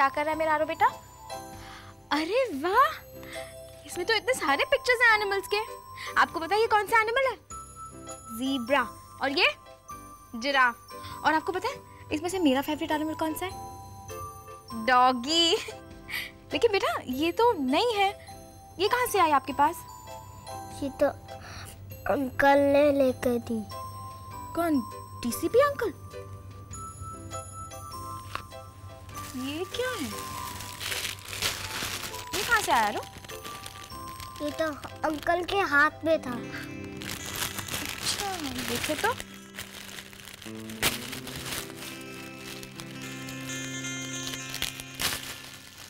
क्या कर रहा है मेरा आरो बेटा? अरे वाह, इसमें तो इतने सारे पिक्चर्स हैं एनिमल्स के। आपको पता है ये कौन सा एनिमल है? ज़ीब्रा। और ये जिराफ। और आपको पता है इसमें से मेरा फेवरेट एनिमल कौन सा है? डॉगी। लेकिन बेटा ये तो नहीं है, ये कहाँ से आई आपके पास? ये तो अंकल ने लेकर दी। कौन? DCP uncle? ये क्या है? ये कहाँ से आया रो? ये तो अंकल के हाथ में था। अच्छा, देखो तो।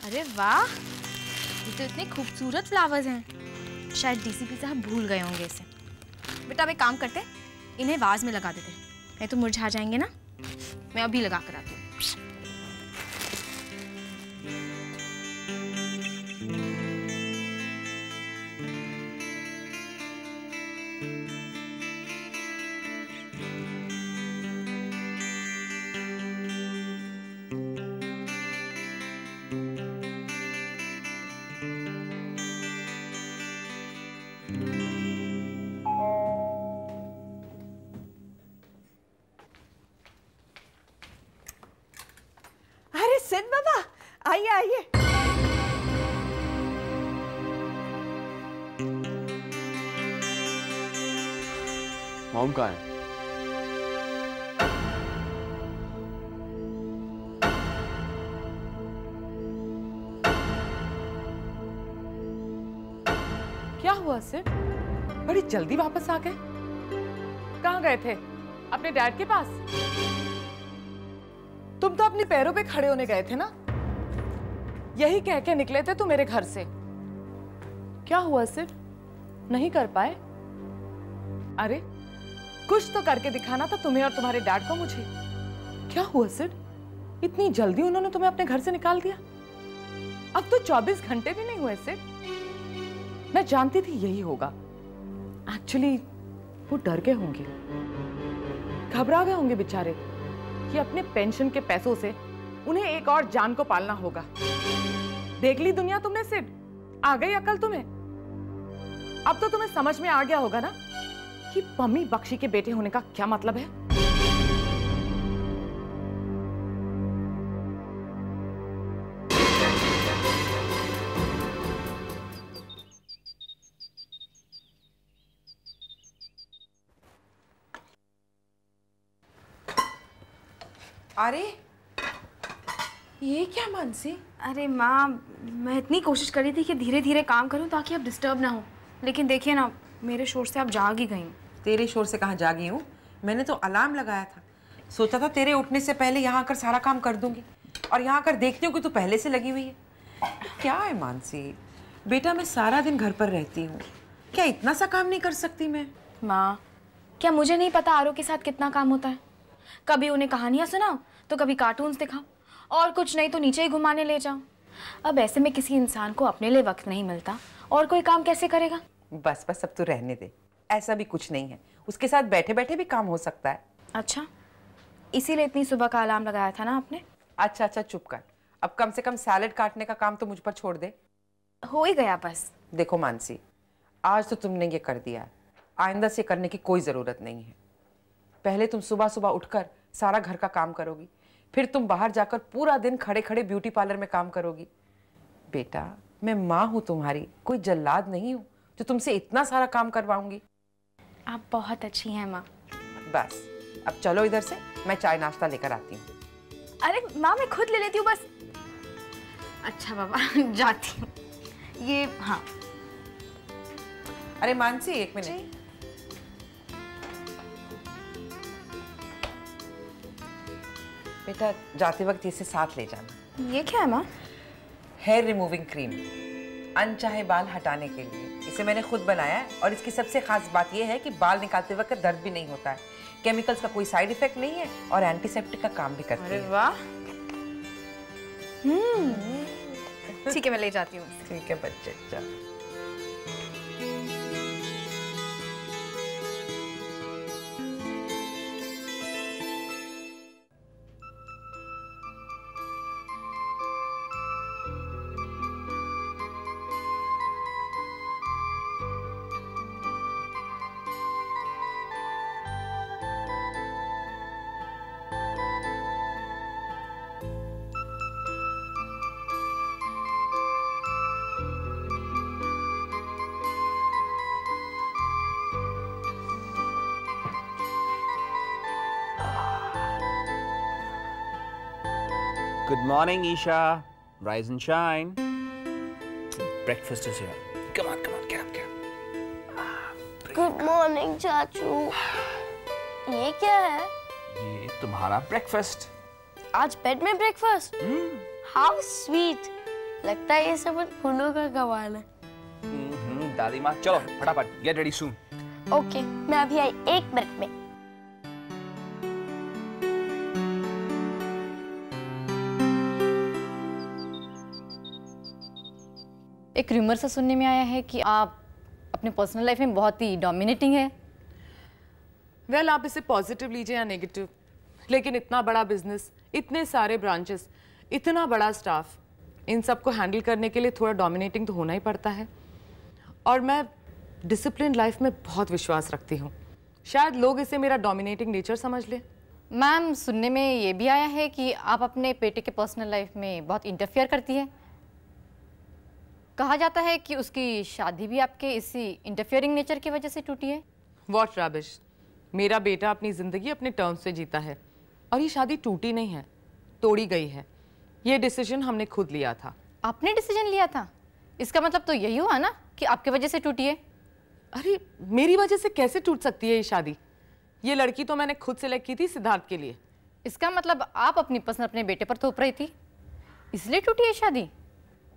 अरे वाह, ये तो इतने खूबसूरत फ्लावर्स हैं। शायद डीसीपी साहब भूल गए होंगे इसे। बेटा अब एक काम करते, इन्हें वाज में लगा देते, नहीं तो मुरझा जाएंगे ना। मैं अभी लगा कर आती हूँ। सिद्ध बाबा आइए आइए। मॉम कहाँ है? क्या हुआ सिद्ध? बड़ी जल्दी वापस आ गए? कहाँ गए थे? अपने डैड के पास? तुम तो अपने पैरों पे खड़े होने गए थे ना? यही कह के निकले थे तुम मेरे घर से। क्या हुआ सिद्ध? नहीं कर पाए? अरे कुछ तो करके दिखाना था तुम्हें और तुम्हारे डैड को मुझे। क्या हुआ सिद्ध? इतनी जल्दी उन्होंने तुम्हें अपने घर से निकाल दिया? अब तो 24 घंटे भी नहीं हुए सिद्ध। मैं जानती थी यही होगा। एक्चुअली वो डर गए होंगे, घबरा गए होंगे बेचारे कि अपने पेंशन के पैसों से उन्हें एक और जान को पालना होगा। देख ली दुनिया तुमने सिद्ध, आ गई अकल तुम्हें। अब तो तुम्हें समझ में आ गया होगा ना कि पम्मी बख्शी के बेटे होने का क्या मतलब है। अरे ये क्या मानसी? अरे माँ, मैं इतनी कोशिश कर रही थी कि धीरे धीरे काम करूं ताकि आप डिस्टर्ब ना हो, लेकिन देखिए ना मेरे शोर से आप जाग ही गई। तेरे शोर से कहाँ जागी हूँ? मैंने तो अलार्म लगाया था, सोचा था तेरे उठने से पहले यहाँ आकर सारा काम कर दूंगी, और यहाँ आकर देखती हूँ कि तू पहले से लगी हुई है। क्या है मानसी, बेटा मैं सारा दिन घर पर रहती हूँ, क्या इतना सा काम नहीं कर सकती मैं? माँ, क्या मुझे नहीं पता आरो के साथ कितना काम होता है? कभी उन्हें कहानियाँ सुनाओ तो कभी कार्टून्स दिखाओ, और कुछ नहीं तो नीचे ही घुमाने ले जाओ। अब ऐसे में किसी इंसान को अपने लिए वक्त नहीं मिलता, और कोई काम कैसे करेगा? बस बस अब तो रहने दे, ऐसा भी कुछ नहीं है, उसके साथ बैठे बैठे भी काम हो सकता है। अच्छा, इसीलिए इतनी सुबह का अलार्म लगाया था ना आपने? अच्छा अच्छा चुप कर, अब कम से कम सैलेड काटने का काम तो मुझ पर छोड़ दे। हो ही गया बस। देखो मानसी, आज तो तुमने ये कर दिया, आइंदा से करने की कोई जरूरत नहीं है। पहले तुम सुबह सुबह उठकर सारा घर का काम करोगी, फिर तुम बाहर जाकर पूरा दिन खड़े खड़े ब्यूटी पार्लर में काम करोगी। बेटा मैं माँ हूँ तुम्हारी, कोई जल्लाद नहीं हूँ जो तुमसे इतना सारा काम करवाऊंगी। आप बहुत अच्छी हैं माँ। बस अब चलो इधर से, मैं चाय नाश्ता लेकर आती हूँ। अरे माँ मैं खुद ले लेती हूँ बस। अच्छा बाबा जाती हूँ। ये हाँ। अरे मानसी एक मिनट, बेटा जाते वक्त इसे साथ ले जाना। ये क्या है माँ? हेयर रिमूविंग क्रीम, अनचाहे बाल हटाने के लिए। इसे मैंने खुद बनाया है, और इसकी सबसे खास बात यह है कि बाल निकालते वक्त दर्द भी नहीं होता है, केमिकल्स का कोई साइड इफेक्ट नहीं है, और एंटीसेप्टिक का काम भी करती है। अरे वाह। ठीक है मैं ले जाती हूँ। ठीक है बच्चे, चल। Good morning, Isha. Rise and shine. Breakfast is here. Come on, get up. Good morning चाचू। ये क्या है? ये तुम्हारा ब्रेकफास्ट। आज बेड में ब्रेकफास्ट? How sweet. लगता है ये सब उन फूलों का कमाल है। दादी माँ, चलो फटाफट गेट रेडी सून। ओके, मैं अभी आई 1 मिनट में। एक रूमर सा सुनने में आया है कि आप अपने पर्सनल लाइफ में बहुत ही डोमिनेटिंग है। वेल, आप इसे पॉजिटिव लीजिए या नेगेटिव, लेकिन इतना बड़ा बिजनेस, इतने सारे ब्रांचेस, इतना बड़ा स्टाफ, इन सबको हैंडल करने के लिए थोड़ा डोमिनेटिंग तो होना ही पड़ता है। और मैं डिसिप्लिन लाइफ में बहुत विश्वास रखती हूँ। शायद लोग इसे मेरा डोमिनेटिंग नेचर समझ लें। मैम, सुनने में ये भी आया है कि आप अपने बेटे के पर्सनल लाइफ में बहुत इंटरफियर करती है। कहा जाता है कि उसकी शादी भी आपके इसी इंटरफियरिंग नेचर की वजह से टूटी है। What rubbish. मेरा बेटा अपनी ज़िंदगी अपने टर्म्स से जीता है और ये शादी टूटी नहीं है, तोड़ी गई है। ये डिसीजन हमने खुद लिया था। आपने डिसीजन लिया था? इसका मतलब तो यही हुआ ना कि आपके वजह से टूटी है। अरे, मेरी वजह से कैसे टूट सकती है ये शादी? ये लड़की तो मैंने खुद सेलेक्ट की थी सिद्धार्थ के लिए। इसका मतलब आप अपनी पसंद अपने बेटे पर थोप रही थी, इसलिए टूटी है शादी?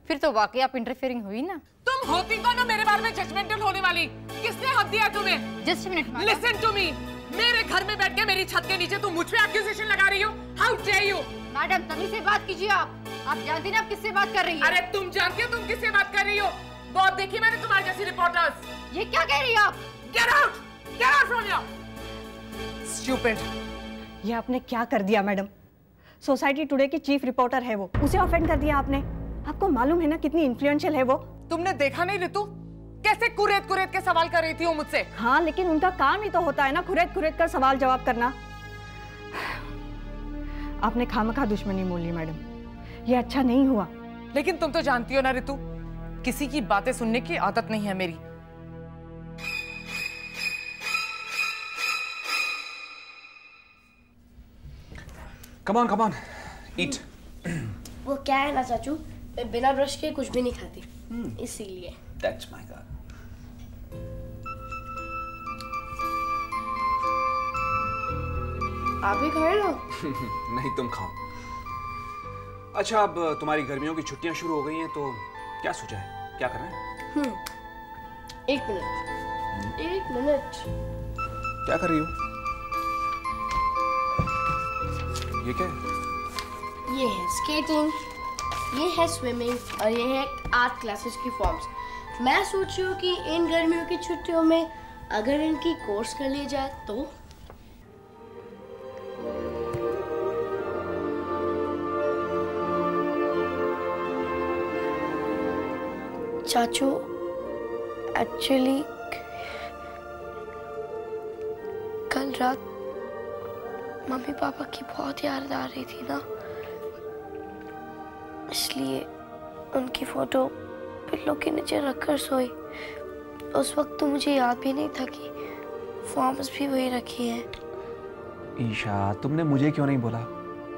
फिर तो वाकई आप इंटरफेयरिंग हुई ना। तुम होती तो ना मेरे बारे में जजमेंटल होने वाली। किसने हक दिया तुम्हें? Just minute, listen to me. मेरे घर में बैठ के मेरी छत के नीचे तुम मुझ पे एक्यूजेशन लगा रही हो। How dare you? मैडम, तमीज से बात कीजिए। आप जानती ना आप किससे बात कर रही हैं? अरे, तुम जानती हो तुम किससे बात कर रही हो? बहुत देखी मैंने तुम्हारे जैसी रिपोर्टर्स। ये क्या कह रही हो आप? Get out from here. Stupid. ये आपने क्या कर दिया मैडम? सोसाइटी टुडे की चीफ रिपोर्टर है वो, उसे ऑफेंड कर दिया आपने। आपको मालूम है ना कितनी इन्फ्लुएंशियल है वो? तुमने देखा नहीं रितु, कैसे कुरेद के सवाल कर रही थी वो मुझसे? हाँ, लेकिन उनका काम ही तो होता है ना कुरेद कर सवाल जवाब करना। आपने खामखा दुश्मनी मोल ली मैडम, ये अच्छा नहीं हुआ। लेकिन तुम तो जानती हो ना रितु, किसी की बातें सुनने की आदत नहीं है मेरी। Come on, eat. वो क्या है ना चाचू, मैं बिना ब्रश के कुछ भी नहीं खाती, इसीलिए। That's my God. आप भी खाए ना? नहीं, तुम खाओ। अच्छा, अब तुम्हारी गर्मियों की छुट्टियां शुरू हो गई हैं, तो क्या सोचा है, क्या करना है? 1 मिनट। क्या कर रही हो? ये क्या है? ये है स्केटिंग, ये है स्विमिंग और ये है आर्ट क्लासेस की फॉर्म्स। मैं सोच रही हूँ कि इन गर्मियों की छुट्टियों में अगर इनकी कोर्स कर ली जाए तो। चाचू, एक्चुअली कल रात मम्मी पापा की बहुत याद आ रही थी ना, इसलिए उनकी फोटो पिल्लों के नीचे रखकर सोई। उस वक्त तो मुझे याद भी नहीं था कि फॉर्म्स भी वही रखी हैं। ईशा, तुमने मुझे क्यों नहीं बोला?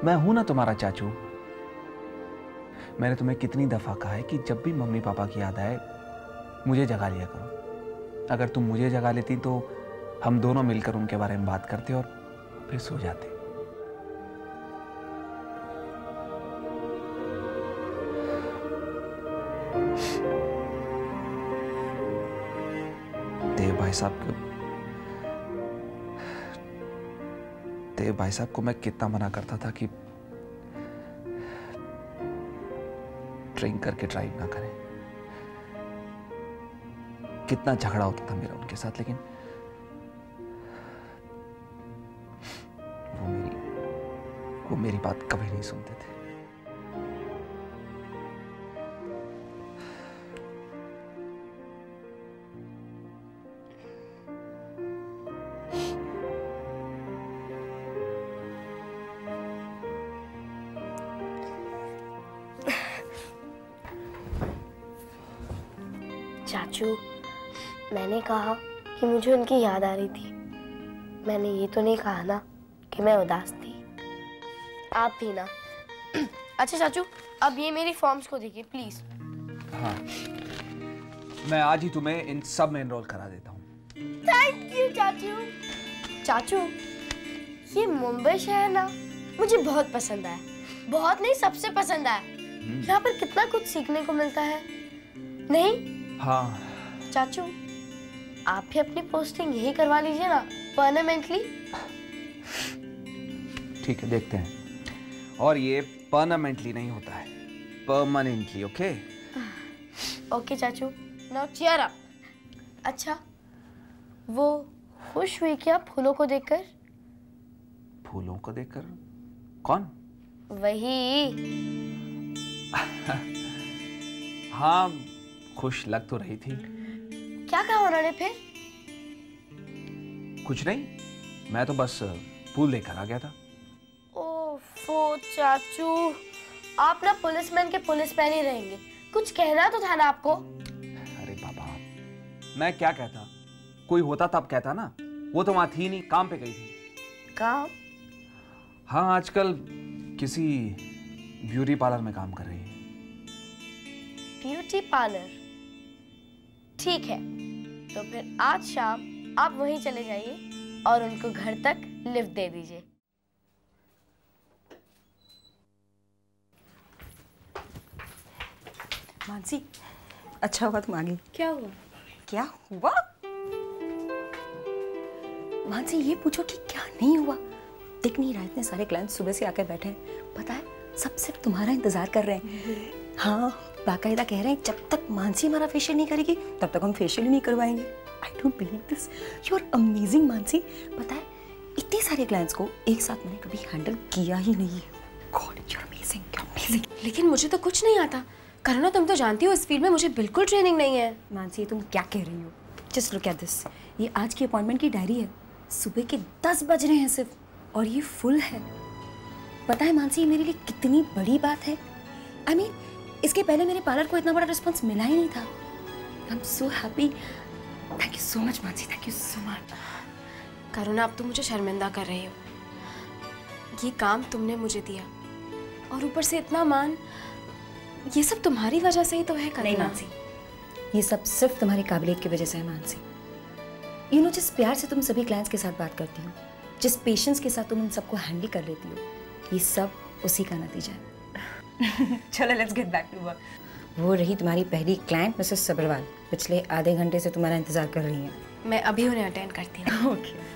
मैं हूं ना तुम्हारा चाचू। मैंने तुम्हें कितनी दफा कहा है कि जब भी मम्मी पापा की याद आए मुझे जगा लिया करो। अगर तुम मुझे जगा लेती तो हम दोनों मिलकर उनके बारे में बात करते और फिर सो जाते। देव भाई साहब को मैं कितना मना करता था कि ड्रिंक करके ड्राइव ना करें। कितना झगड़ा होता था मेरा उनके साथ, लेकिन वो मेरी बात कभी नहीं सुनते थे। चाचू, मैंने कहा कि मुझे उनकी याद आ रही थी। मैंने ये तो नहीं कहा ना कि मैं उदास थी। आप भी ना। अच्छा चाचू, अब ये मेरी फॉर्म्स को देखिए प्लीज। हाँ, मैं आज ही तुम्हें इन सब में एनरोल करा देता हूँ। थैंक यू चाचू। चाचू, ये मुंबई शहर ना मुझे बहुत पसंद आया। बहुत नहीं, सबसे पसंद आया। यहाँ पर कितना कुछ सीखने को मिलता है, नहीं? हाँ चाचू, आप भी अपनी पोस्टिंग यही करवा लीजिए ना, परमानेंटली। ठीक है, देखते हैं। और ये परमानेंटली नहीं होता है, परमानेंटली। ओके ओके चाचू, नाउ चीयर अप। अच्छा, वो खुश हुई क्या फूलों को देखकर? फूलों को देखकर? कौन? वही। हाँ, खुश लग तो रही थी। क्या कहा उन्होंने फिर? कुछ नहीं, मैं तो बस फूल लेकर आ गया था। ओफो चाचू, आप ना पुलिसमैन के पुलिसमैन ही रहेंगे। कुछ कहना तो था ना आपको। अरे बाबा, मैं क्या कहता? कोई होता तब कहता ना। वो तो वहां थी नहीं, काम पे गई थी। काम? हाँ, आजकल किसी ब्यूटी पार्लर में काम कर रही है। Beauty parlour? ठीक है, तो फिर आज शाम आप वहीं चले जाइए और उनको घर तक लिफ्ट दे दीजिए। मानसी, अच्छा हुआ तुम आ गई। क्या हुआ? क्या हुआ? मानसी, ये पूछो कि क्या नहीं हुआ। दिख नहीं रहा, इतने सारे क्लाइंट्स सुबह से आकर बैठे हैं। पता है, सब सिर्फ तुम्हारा इंतजार कर रहे हैं। हाँ, बाकायदा कह रहे हैं जब तक मानसी हमारा फेशियल नहीं करेगी तब तक हम फेशियल ही नहीं करवाएंगे। I don't believe this, you are amazing Mansi. पता है, इतने सारे क्लाइंट्स को एक साथ मैंने कभी हैंडल किया ही नहीं है। God, you are amazing, you are amazing. लेकिन मुझे तो कुछ नहीं आता। करुणा, तुम तो जानती हो इस फील्ड में मुझे बिल्कुल ट्रेनिंग नहीं है। मानसी, तुम क्या कह रही हो? जस्ट लुक एट दिस, ये आज की अपॉइंटमेंट की डायरी है। सुबह के 10 बज रहे हैं सिर्फ, और ये फुल है। पता है मानसी, ये मेरे लिए कितनी बड़ी बात है। आई मीन, इसके पहले मेरे पार्लर को इतना बड़ा रिस्पॉन्स मिला ही नहीं था। I am so happy. Thank you so much Mansi, thank you so much. Karuna, अब तुम मुझे शर्मिंदा कर रही हो। ये काम तुमने मुझे दिया और ऊपर से इतना मान, ये सब तुम्हारी वजह से ही तो है। नहीं मानसी, ये सब सिर्फ तुम्हारी काबिलियत की वजह से है मानसी। यू नो, जिस प्यार से तुम सभी क्लाइंट्स के साथ बात करती हो, जिस पेशेंस के साथ तुम इन सबको हैंडल कर लेती हो, ये सब उसी का नतीजा है। चलो, let's get back to work. वो रही तुम्हारी पहली क्लाइंट मिसेस सबरवाल, पिछले आधे घंटे से तुम्हारा इंतजार कर रही हैं। मैं अभी उन्हें अटेंड करती हूँ। ओके।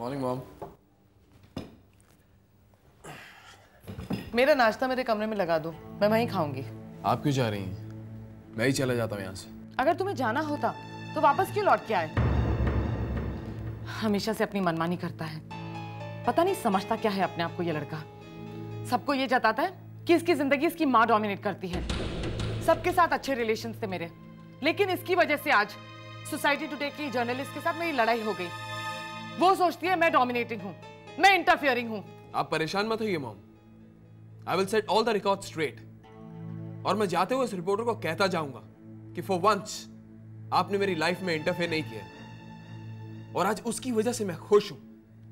Morning mom. मेरा नाश्ता मेरे कमरे में लगा दो, मैं वहीं खाऊंगी। आप क्यों जा रही हैं? मैं ही चला जाता हूँ यहाँ से। अगर तुम्हें जाना होता तो वापस क्यों लौट के आए? हमेशा से अपनी मनमानी करता है। पता नहीं समझता क्या है अपने आप को ये लड़का। सबको ये जताता है कि इसकी जिंदगी इसकी माँ डोमिनेट करती है। सबके साथ अच्छे रिलेशंस थे मेरे, लेकिन इसकी वजह से आज सोसाइटी टुडे की जर्नलिस्ट के साथ मेरी लड़ाई हो गई। वो सोचती है मैं डोमिनेटिंग हूँ, मैं इंटरफियरिंग हूँ। आप परेशान मत होइए mom, I will set all the record straight. और मैं जाते हुए इस रिपोर्टर को कहता जाऊंगा कि फॉर वंस आपने मेरी लाइफ में इंटरफेयर नहीं किया, और आज उसकी वजह से मैं खुश हूं,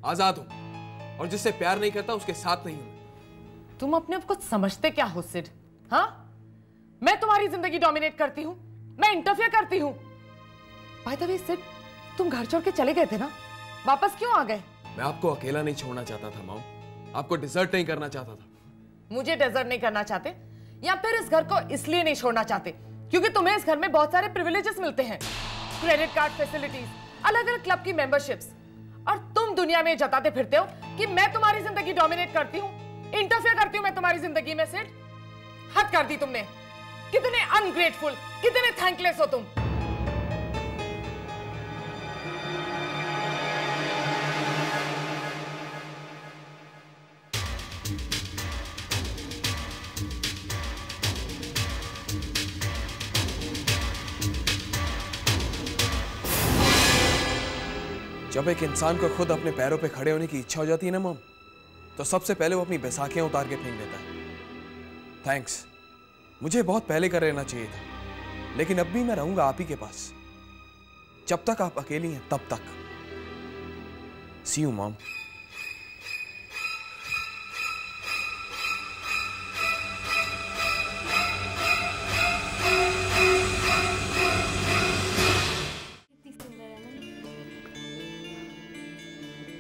आजाद हूं, और जिससे प्यार नहीं करता उसके साथ नहीं हूं। तुम अपने आप को समझते क्या हो सिड? हाँ, मैं तुम्हारी जिंदगी डोमिनेट करती हूँ, मैं इंटरफेयर करती हूँ। बाय द वे सिड, तुम घर छोड़ के चले गए थे ना, वापस क्यों आ गए? मैं आपको अकेला नहीं छोड़ना चाहता था मॉम, आपको डिजर्ट नहीं करना चाहता था। मुझे डेजर्ट नहीं करना चाहते, या फिर इस घर को इसलिए नहीं छोड़ना चाहते क्योंकि तुम्हें इस घर में बहुत सारे प्रिविलेजेस मिलते हैं, क्रेडिट कार्ड फैसिलिटीज, अलग अलग क्लब की मेंबरशिप्स, और तुम दुनिया में जताते फिरते हो कि मैं तुम्हारी जिंदगी डोमिनेट करती हूँ, इंटरफेयर करती हूँ मैं तुम्हारी जिंदगी में। सिड, हद कर दी तुमने। कितने अनग्रेटफुल, कितने थैंकलेस हो तुम। जब एक इंसान को खुद अपने पैरों पे खड़े होने की इच्छा हो जाती है ना मॉम, तो सबसे पहले वो अपनी बैसाखियां उतार के फेंक देता है। थैंक्स, मुझे बहुत पहले कर लेना चाहिए था, लेकिन अब भी मैं रहूंगा आप ही के पास। जब तक आप अकेली हैं तब तक। सी यू मॉम।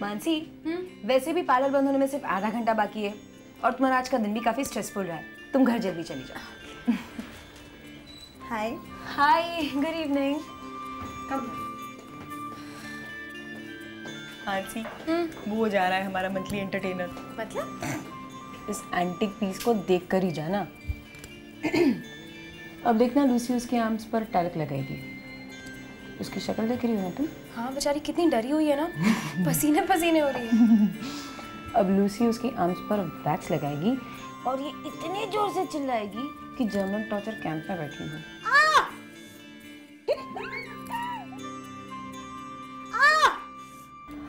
मानसी, वैसे भी पार्लर बंद होने में सिर्फ आधा घंटा बाकी है और तुम्हारा आज का दिन भी काफी स्ट्रेसफुल रहा है। तुम घर जल्दी चली जाओ। हाय। हाय, गुड इवनिंग। कम। मानसी, वो जा रहा है हमारा मंथली एंटरटेनर। मतलब? इस एंटिक पीस को देख कर ही जाना। अब देखना लूसी उसके आर्म्स पर टैलक लगाएगी। उसकी शक्ल देख रही हो ना तुम? हाँ, बेचारी कितनी डरी हुई है ना, पसीने पसीने हो रही है। अब लूसी उसकी आर्म्स पर वैक्स लगाएगी और ये इतने जोर से चिल्लाएगी कि जर्मन टॉर्चर कैंप में बैठी हूँ।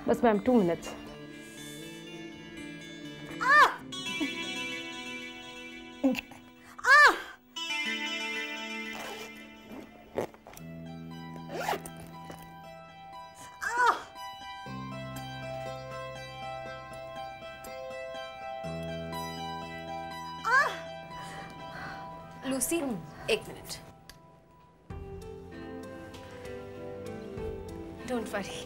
बस ma'am 2 minutes. Lucy, 1 minute. Don't worry.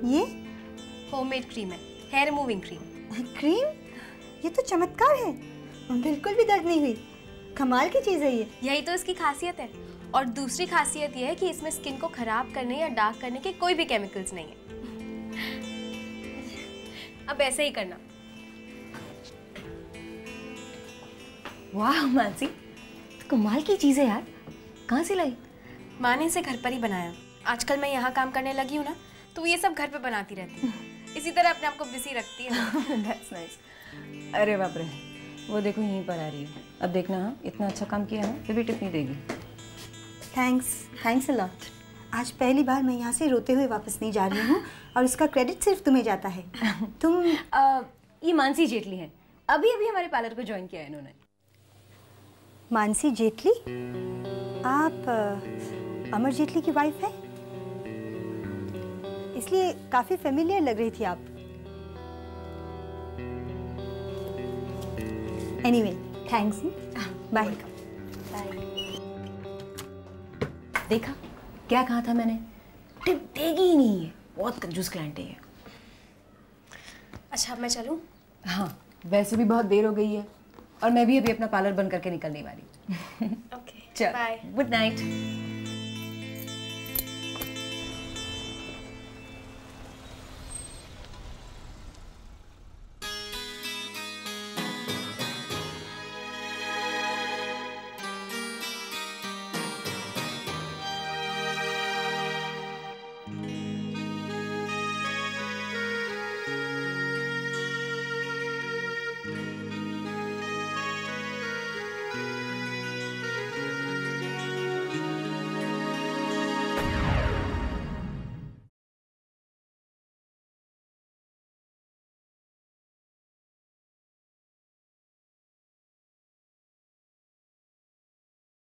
ये होममेड क्रीम है, हेयर रिमूविंग क्रीम। क्रीम? ये तो चमत्कार है, बिल्कुल भी दर्द नहीं हुई। कमाल की चीज़ है ये। यही तो इसकी खासियत है। और दूसरी खासियत ये है कि इसमें स्किन को खराब करने या डार्क करने के कोई भी केमिकल्स नहीं है। अब ऐसे ही करना। वाह मानसी, तो कमाल की चीज़ है यार। कहाँ से लाई? माँ ने इसे घर पर ही बनाया। आजकल मैं यहाँ काम करने लगी हूँ ना, तो ये सब घर पे बनाती रहती है। इसी तरह अपने आप को बिजी रखती है। That's nice. अरे बाप रे, वो देखो यहीं पर आ रही है। अब देखना, हाँ इतना अच्छा काम किया ना, फिर भी टिप नहीं देगी। Thanks a lot. आज पहली बार मैं यहाँ से रोते हुए वापस नहीं जा रही हूँ और उसका क्रेडिट सिर्फ तुम्हें जाता है। तुम ये मानसी जेटली हैं। अभी अभी हमारे पार्लर को ज्वाइन किया है इन्होंने। मानसी जेटली? आप अमर जेटली की वाइफ है? इसलिए काफी फेमिलियर लग रही थी आप। Anyway, thanks. बाय। देखा, क्या कहा था मैंने? टिप देगी ही नहीं है। बहुत कंजूस क्लाइंट है ये। अच्छा, अब मैं चलूं? हाँ, वैसे भी बहुत देर हो गई है और मैं भी अभी अपना पार्लर बंद करके निकलने वाली हूँ। ओके, चल, बाय। Good night.